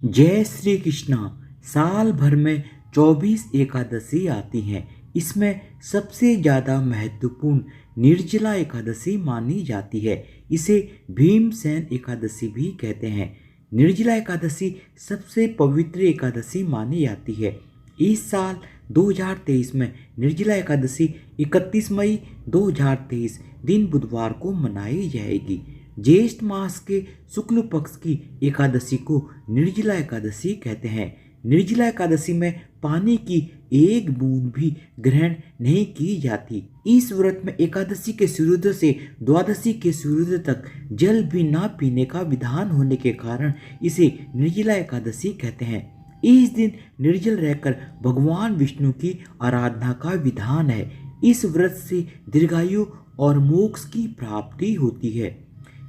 जय श्री कृष्णा। साल भर में 24 एकादशी आती हैं। इसमें सबसे ज़्यादा महत्वपूर्ण निर्जला एकादशी मानी जाती है। इसे भीमसेन एकादशी भी कहते हैं। निर्जला एकादशी सबसे पवित्र एकादशी मानी जाती है। इस साल 2023 में निर्जला एकादशी 31 मई 2023 दिन बुधवार को मनाई जाएगी। ज्येष्ठ मास के शुक्ल पक्ष की एकादशी को निर्जला एकादशी कहते हैं। निर्जला एकादशी में पानी की एक बूंद भी ग्रहण नहीं की जाती। इस व्रत में एकादशी के सूर्योदय से द्वादशी के सूर्योदय तक जल भी न पीने का विधान होने के कारण इसे निर्जला एकादशी कहते हैं। इस दिन निर्जल रहकर भगवान विष्णु की आराधना का विधान है। इस व्रत से दीर्घायु और मोक्ष की प्राप्ति होती है।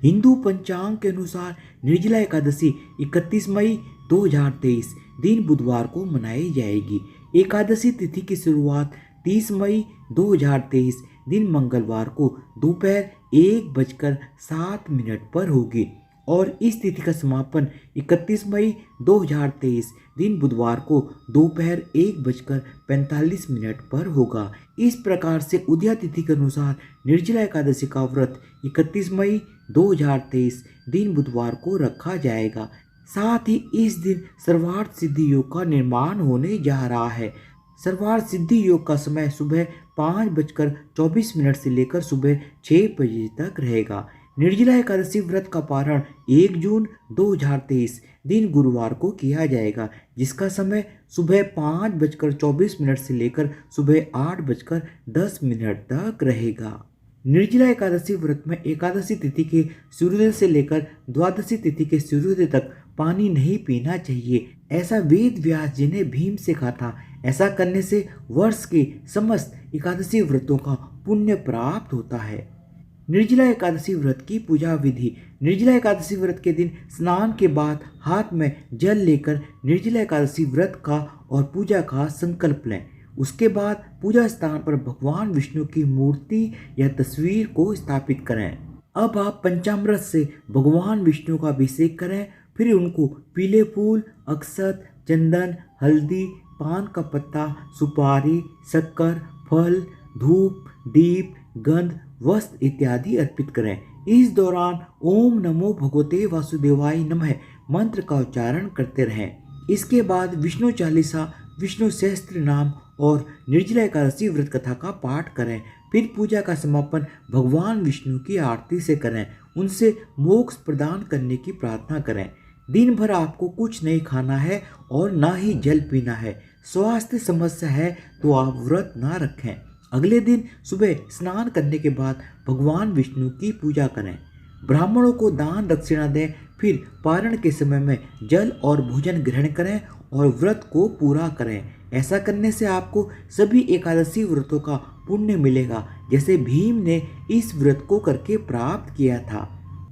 हिंदू पंचांग के अनुसार निर्जला एकादशी 31 मई 2023 दिन बुधवार को मनाई जाएगी। एकादशी तिथि की शुरुआत 30 मई 2023 दिन मंगलवार को दोपहर 1:07 पर होगी और इस तिथि का समापन 31 मई 2023 दिन बुधवार को दोपहर 1:45 पर होगा। इस प्रकार से उदया तिथि के अनुसार निर्जला एकादशी का व्रत 31 मई 2023 दिन बुधवार को रखा जाएगा। साथ ही इस दिन सर्वार्थ सिद्धि योग का निर्माण होने जा रहा है। सर्वार्थ सिद्धि योग का समय सुबह 5:24 से लेकर सुबह 6 बजे तक रहेगा। निर्जला एकादशी व्रत का पारण 1 जून 2023 दिन गुरुवार को किया जाएगा, जिसका समय सुबह 5:24 से लेकर सुबह 8:10 तक रहेगा। निर्जला एकादशी व्रत में एकादशी तिथि के सूर्योदय से लेकर द्वादशी तिथि के सूर्योदय तक पानी नहीं पीना चाहिए। ऐसा वेद व्यास जी ने भीम से कहा था। ऐसा करने से वर्ष के समस्त एकादशी व्रतों का पुण्य प्राप्त होता है। निर्जला एकादशी व्रत की पूजा विधि। निर्जला एकादशी व्रत के दिन स्नान के बाद हाथ में जल लेकर निर्जला एकादशी व्रत का और पूजा का संकल्प लें। उसके बाद पूजा स्थान पर भगवान विष्णु की मूर्ति या तस्वीर को स्थापित करें। अब आप पंचामृत से भगवान विष्णु का अभिषेक करें। फिर उनको पीले फूल, अक्षत, चंदन, हल्दी, पान का पत्ता, सुपारी, शक्कर, फल, धूप, दीप, गंध, वस्त्र इत्यादि अर्पित करें। इस दौरान ओम नमो भगवते वासुदेवाय नमः मंत्र का उच्चारण करते रहें। इसके बाद विष्णु चालीसा, विष्णु सहस्त्र नाम और निर्जला एकादशी व्रत कथा का पाठ करें। फिर पूजा का समापन भगवान विष्णु की आरती से करें। उनसे मोक्ष प्रदान करने की प्रार्थना करें। दिन भर आपको कुछ नहीं खाना है और ना ही जल पीना है। स्वास्थ्य समस्या है तो आप व्रत ना रखें। अगले दिन सुबह स्नान करने के बाद भगवान विष्णु की पूजा करें। ब्राह्मणों को दान दक्षिणा दें। फिर पारण के समय में जल और भोजन ग्रहण करें और व्रत को पूरा करें। ऐसा करने से आपको सभी एकादशी व्रतों का पुण्य मिलेगा, जैसे भीम ने इस व्रत को करके प्राप्त किया था।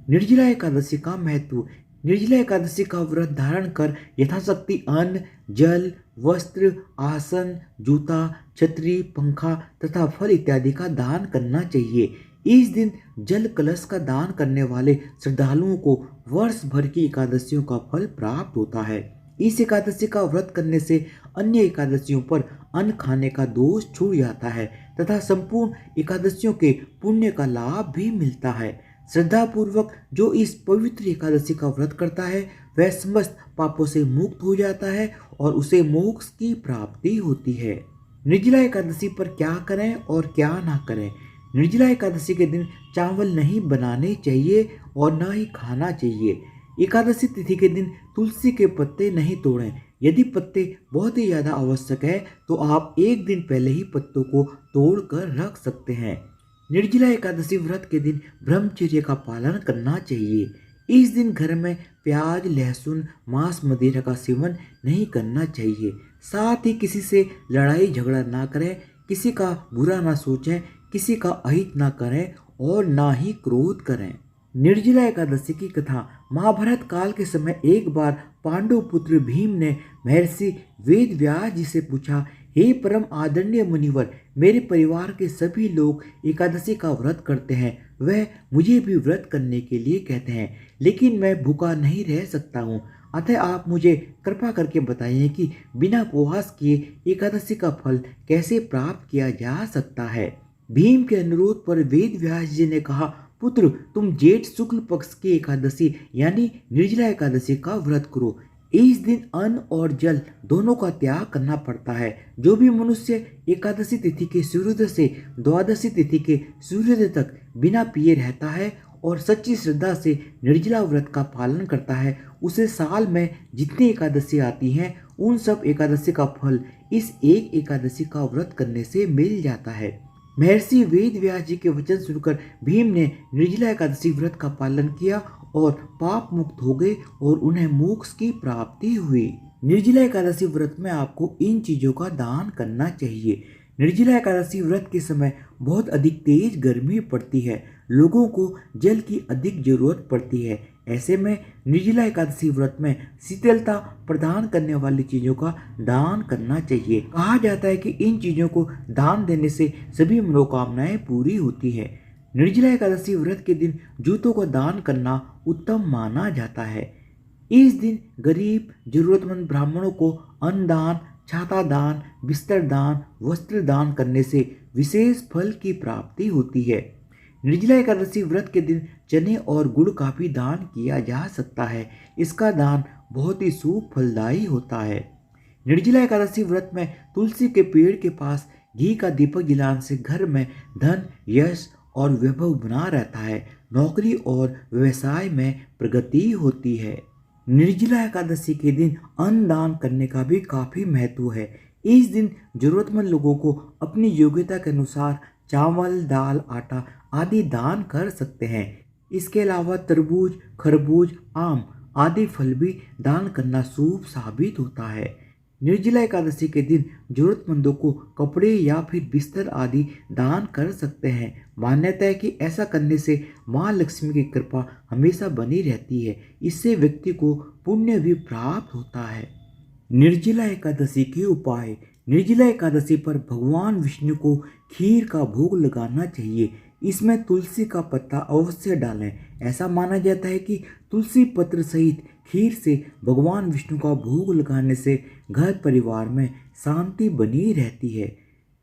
निर्जला एकादशी का महत्व। निर्जला एकादशी का व्रत धारण कर यथाशक्ति अन्न, जल, वस्त्र, आसन, जूता, छतरी, पंखा तथा फल इत्यादि का दान करना चाहिए। इस दिन जल कलश का दान करने वाले श्रद्धालुओं को वर्ष भर की एकादशियों का फल प्राप्त होता है। इस एकादशी का व्रत करने से अन्य एकादशियों पर अन्न खाने का दोष छूट जाता है तथा संपूर्ण एकादशियों के पुण्य का लाभ भी मिलता है। श्रद्धा पूर्वक जो इस पवित्र एकादशी का व्रत करता है वह समस्त पापों से मुक्त हो जाता है और उसे मोक्ष की प्राप्ति होती है। निर्जला एकादशी पर क्या करें और क्या ना करें। निर्जला एकादशी के दिन चावल नहीं बनाने चाहिए और न ही खाना चाहिए। एकादशी तिथि के दिन तुलसी के पत्ते नहीं तोड़ें। यदि पत्ते बहुत ही ज़्यादा आवश्यक है तो आप एक दिन पहले ही पत्तों को तोड़ कर रख सकते हैं। निर्जला एकादशी व्रत के दिन ब्रह्मचर्य का पालन करना चाहिए। इस दिन घर में प्याज, लहसुन, मांस, मदिरा का सेवन नहीं करना चाहिए। साथ ही किसी से लड़ाई झगड़ा ना करें, किसी का बुरा ना सोचें, किसी का अहित ना करें और ना ही क्रोध करें। निर्जला एकादशी की कथा। महाभारत काल के समय एक बार पांडु पुत्र भीम ने महर्षि वेद व्यास जी से पूछा, हे परम आदरणीय मुनिवर, मेरे परिवार के सभी लोग एकादशी का व्रत करते हैं। वह मुझे भी व्रत करने के लिए कहते हैं, लेकिन मैं भूखा नहीं रह सकता हूँ। अतः आप मुझे कृपा करके बताइए कि बिना उपवास किए एकादशी का फल कैसे प्राप्त किया जा सकता है। भीम के अनुरोध पर वेद व्यास जी ने कहा, पुत्र तुम जेठ शुक्ल पक्ष की एकादशी यानी निर्जला एकादशी का व्रत करो। इस दिन अन्न और जल दोनों का त्याग करना पड़ता है। जो भी मनुष्य एकादशी तिथि के सूर्योदय से द्वादशी तिथि के सूर्योदय तक बिना पिए रहता है और सच्ची श्रद्धा से निर्जला व्रत का पालन करता है, उसे साल में जितनी एकादशी आती हैं उन सब एकादशी का फल इस एक एकादशी का व्रत करने से मिल जाता है। महर्षि वेद व्यास जी के वचन सुनकर भीम ने निर्जला एकादशी व्रत का पालन किया और पाप मुक्त हो गए और उन्हें मोक्ष की प्राप्ति हुई। निर्जला एकादशी व्रत में आपको इन चीजों का दान करना चाहिए। निर्जला एकादशी व्रत के समय बहुत अधिक तेज गर्मी पड़ती है, लोगों को जल की अधिक जरूरत पड़ती है। ऐसे में निर्जला एकादशी व्रत में शीतलता प्रदान करने वाली चीजों का दान करना चाहिए। कहा जाता है कि इन चीजों को दान देने से सभी मनोकामनाएं पूरी होती है। निर्जला एकादशी व्रत के दिन जूतों का दान करना उत्तम माना जाता है। इस दिन गरीब जरूरतमंद ब्राह्मणों को अन्न दान, छाता दान, बिस्तर दान, वस्त्र दान करने से विशेष फल की प्राप्ति होती है। निर्जला एकादशी व्रत के दिन चने और गुड़ का भी दान किया जा सकता है। इसका दान बहुत ही शुभ फलदायी होता है। निर्जला एकादशी व्रत में तुलसी के पेड़ के पास घी का दीपक जलाने से घर में धन, यश और वैभव बना रहता है। नौकरी और व्यवसाय में प्रगति होती है। निर्जला एकादशी के दिन अन्न दान करने का भी काफी महत्व है। इस दिन जरूरतमंद लोगों को अपनी योग्यता के अनुसार चावल, दाल, आटा आदि दान कर सकते हैं। इसके अलावा तरबूज, खरबूज, आम आदि फल भी दान करना शुभ साबित होता है। निर्जला एकादशी के दिन जरूरतमंदों को कपड़े या फिर बिस्तर आदि दान कर सकते हैं। मान्यता है कि ऐसा करने से माँ लक्ष्मी की कृपा हमेशा बनी रहती है। इससे व्यक्ति को पुण्य भी प्राप्त होता है। निर्जला एकादशी के उपाय। निर्जला एकादशी पर भगवान विष्णु को खीर का भोग लगाना चाहिए। इसमें तुलसी का पत्ता अवश्य डालें। ऐसा माना जाता है कि तुलसी पत्र सहित खीर से भगवान विष्णु का भोग लगाने से घर परिवार में शांति बनी रहती है।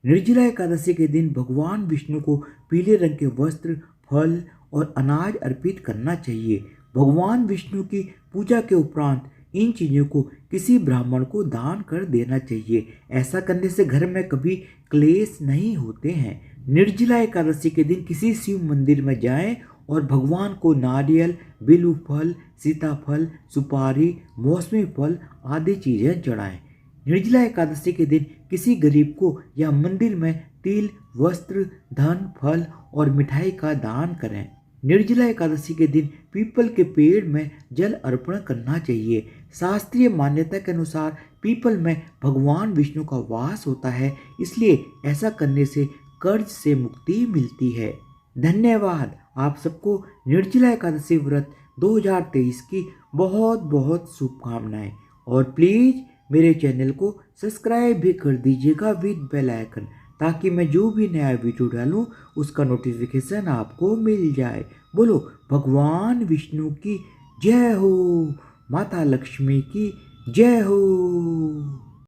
निर्जला एकादशी के दिन भगवान विष्णु को पीले रंग के वस्त्र, फल और अनाज अर्पित करना चाहिए। भगवान विष्णु की पूजा के उपरांत इन चीज़ों को किसी ब्राह्मण को दान कर देना चाहिए। ऐसा करने से घर में कभी क्लेश नहीं होते हैं। निर्जला एकादशी के दिन किसी शिव मंदिर में जाएं और भगवान को नारियल, बिल्व फल, सीताफल, सुपारी, मौसमी फल आदि चीज़ें चढ़ाएं। निर्जला एकादशी के दिन किसी गरीब को या मंदिर में तिल, वस्त्र, धन, फल और मिठाई का दान करें। निर्जला एकादशी के दिन पीपल के पेड़ में जल अर्पण करना चाहिए। शास्त्रीय मान्यता के अनुसार पीपल में भगवान विष्णु का वास होता है, इसलिए ऐसा करने से कर्ज से मुक्ति मिलती है। धन्यवाद। आप सबको निर्जला एकादशी व्रत 2023 की बहुत बहुत शुभकामनाएं। और प्लीज़ मेरे चैनल को सब्सक्राइब भी कर दीजिएगा विद बेल आइकन, ताकि मैं जो भी नया वीडियो डालूं उसका नोटिफिकेशन आपको मिल जाए। बोलो भगवान विष्णु की जय हो, माता लक्ष्मी की जय हो।